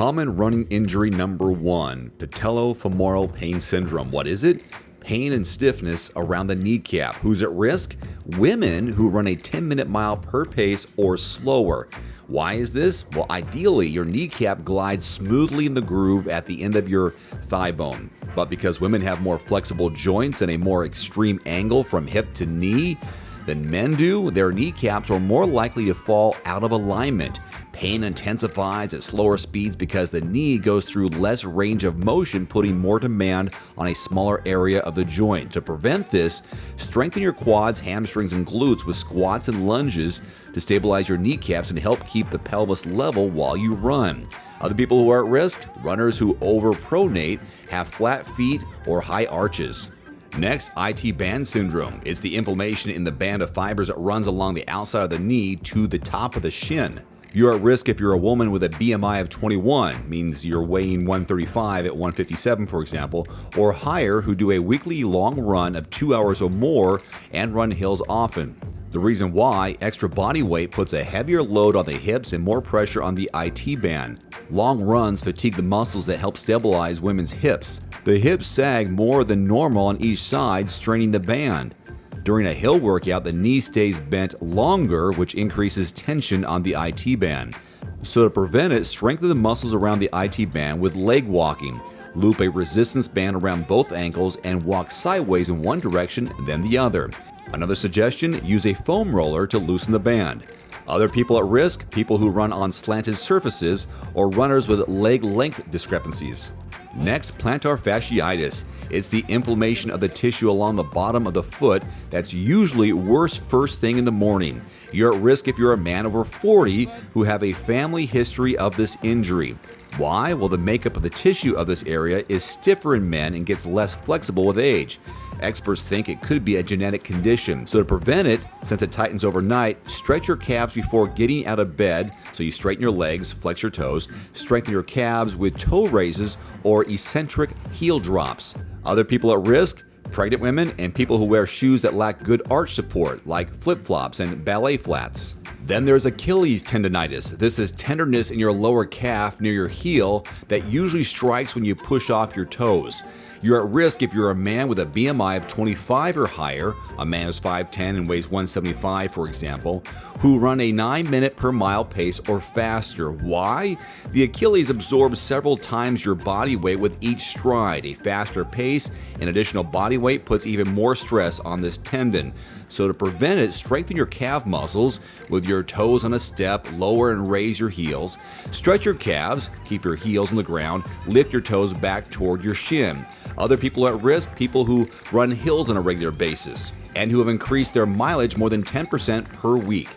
Common running injury number 1, patellofemoral pain syndrome. What is it? Pain and stiffness around the kneecap. Who's at risk? Women who run a 10-minute mile per pace or slower. Why is this? Well, ideally, your kneecap glides smoothly in the groove at the end of your thigh bone. But because women have more flexible joints and a more extreme angle from hip to knee than men do, their kneecaps are more likely to fall out of alignment. Pain intensifies at slower speeds because the knee goes through less range of motion, putting more demand on a smaller area of the joint. To prevent this, strengthen your quads, hamstrings, and glutes with squats and lunges to stabilize your kneecaps and help keep the pelvis level while you run. Other people who are at risk: runners who overpronate, have flat feet, or high arches. Next, IT band syndrome. It's the inflammation in the band of fibers that runs along the outside of the knee to the top of the shin. You're at risk if you're a woman with a BMI of 21, means you're weighing 135 at 157, for example, or higher, who do a weekly long run of 2 hours or more and run hills often. The reason why: extra body weight puts a heavier load on the hips and more pressure on the IT band. Long runs fatigue the muscles that help stabilize women's hips. The hips sag more than normal on each side, straining the band. During a hill workout, the knee stays bent longer, which increases tension on the IT band. So to prevent it, strengthen the muscles around the IT band with leg walking. Loop a resistance band around both ankles and walk sideways in one direction, then the other. Another suggestion: use a foam roller to loosen the band. Other people at risk: people who run on slanted surfaces or runners with leg length discrepancies. Next, plantar fasciitis. It's the inflammation of the tissue along the bottom of the foot that's usually worse first thing in the morning. You're at risk if you're a man over 40 who have a family history of this injury. Why? Well, the makeup of the tissue of this area is stiffer in men and gets less flexible with age. Experts think it could be a genetic condition. So to prevent it, since it tightens overnight, stretch your calves before getting out of bed. So you straighten your legs, flex your toes, strengthen your calves with toe raises or eccentric heel drops. Other people at risk: pregnant women and people who wear shoes that lack good arch support, like flip-flops and ballet flats. Then there's Achilles tendonitis. This is tenderness in your lower calf near your heel that usually strikes when you push off your toes. You're at risk if you're a man with a BMI of 25 or higher, a man who's 5'10 and weighs 175, for example, who run a 9-minute per mile pace or faster. Why? The Achilles absorbs several times your body weight with each stride. A faster pace and additional body weight puts even more stress on this tendon. So to prevent it, strengthen your calf muscles with your toes on a step, lower and raise your heels. Stretch your calves, keep your heels on the ground, lift your toes back toward your shin. Other people at risk: people who run hills on a regular basis and who have increased their mileage more than 10% per week.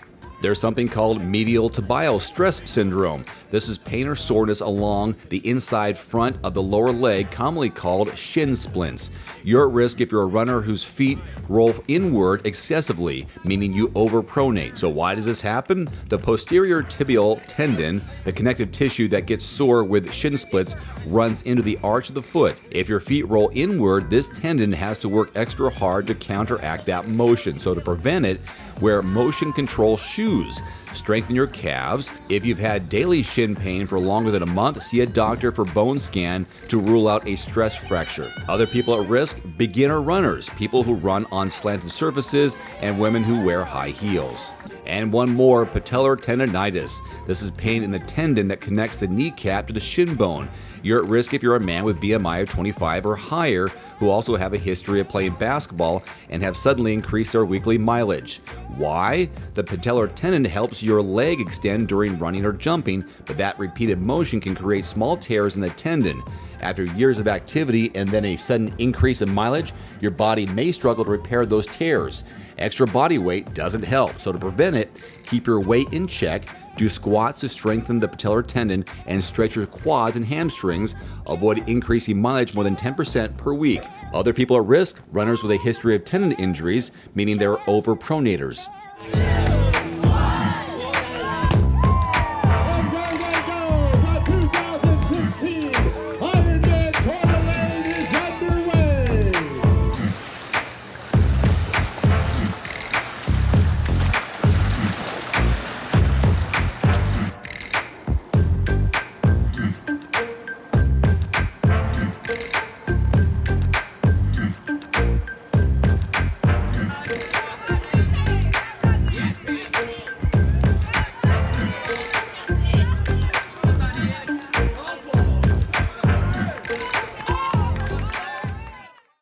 There's something called medial tibial stress syndrome. This is pain or soreness along the inside front of the lower leg, commonly called shin splints. You're at risk if you're a runner whose feet roll inward excessively, meaning you overpronate. So why does this happen? The posterior tibial tendon, the connective tissue that gets sore with shin splints, runs into the arch of the foot. If your feet roll inward, this tendon has to work extra hard to counteract that motion. So to prevent it, wear motion control shoes. Strengthen your calves. If you've had daily shin pain for longer than a month, see a doctor for bone scan to rule out a stress fracture. Other people at risk: beginner runners, people who run on slanted surfaces, and women who wear high heels. And one more: patellar tendonitis. This is pain in the tendon that connects the kneecap to the shin bone. You're at risk if you're a man with BMI of 25 or higher who also have a history of playing basketball and have suddenly increased their weekly mileage. Why? The patellar tendon helps your leg extend during running or jumping, but that repeated motion can create small tears in the tendon. After years of activity and then a sudden increase in mileage, your body may struggle to repair those tears. Extra body weight doesn't help, so to prevent it, keep your weight in check, do squats to strengthen the patellar tendon, and stretch your quads and hamstrings. Avoid increasing mileage more than 10% per week. Other people at risk: runners with a history of tendon injuries, meaning they're overpronators.